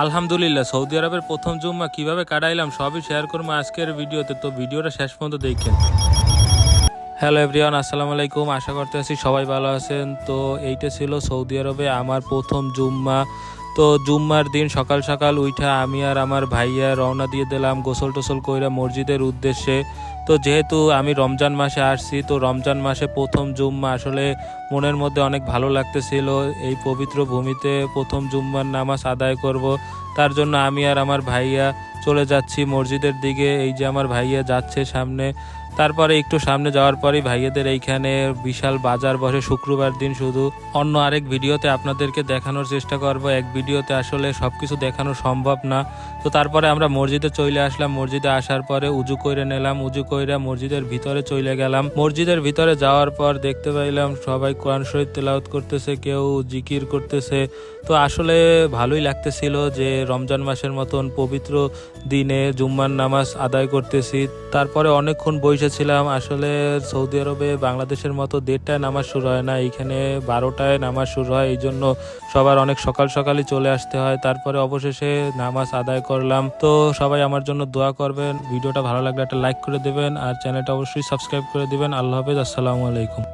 আলহামদুলিল্লাহ, সৌদি আরবের প্রথম জুম্মা কিভাবে কাটাইলাম সবই শেয়ার করবো আজকের ভিডিওতে। তো ভিডিওটা শেষ পর্যন্ত দেখেন। হ্যালো এভরিওয়ান, আসসালামু আলাইকুম। আশা করতে আছি সবাই ভালো আছেন। তো এইটা ছিল সৌদি আরবে আমার প্রথম জুম্মা। তো জুম্মার দিন সকাল সকাল উঠা আমি আর আমার ভাইয়া রওনা দিয়ে দিলাম গোসল টোসল কইরা মসজিদের উদ্দেশ্যে। তো যেহেতু আমি রমজান মাসে আসছি, তো রমজান মাসে প্রথম জুম্মা আসলে মনের মধ্যে অনেক ভালো লাগতেছিল। এই পবিত্র ভূমিতে প্রথম জুম্মার নামাজ আদায় করব, তার জন্য আমি আর আমার ভাইয়া চলে যাচ্ছি মসজিদের দিকে। এই যে আমার ভাইয়া যাচ্ছে সামনে। তারপরে একটু সামনে যাওয়ার পরেই ভাইয়াদের এইখানে বিশাল বাজার বসে শুক্রবার দিন। শুধু অন্য আরেক ভিডিওতে আপনাদেরকে দেখানোর চেষ্টা করব, এক ভিডিওতে আসলে সবকিছু দেখানো সম্ভব না। তো তারপরে আমরা মসজিদে চলে আসলাম। মসজিদে আসার পরে উজু করে নিলাম, উজু কইরা মসজিদের ভিতরে চলে গেলাম। মসজিদের ভিতরে যাওয়ার পর দেখতে পাইলাম সবাই কোরআন শরীফ তেলাওয়াত করতেছে, কেউ জিকির করতেছে। তো আসলে ভালোই লাগতেছিল যে রমজান মাসের মতন পবিত্র দিনে জুম্মার নামাজ আদায় করতেছি। তারপরে অনেকক্ষণ বসেছিলাম। আসলে সৌদি আরবে বাংলাদেশের মতো 1:30টায় নামাজ শুরু হয় না, এইখানে 12টায় নামাজ শুরু হয়। এই জন্য সবার অনেক সকাল সকালই চলে আসতে হয়। তারপরে অবশেষে নামাজ আদায় করলাম। তো সবাই আমার জন্য দোয়া করবেন। ভিডিওটা ভালো লাগলে একটা লাইক করে দেবেন আর চ্যানেলটা অবশ্যই সাবস্ক্রাইব করে দিবেন। আল্লাহ হাফেজ, আসসালামু আলাইকুম।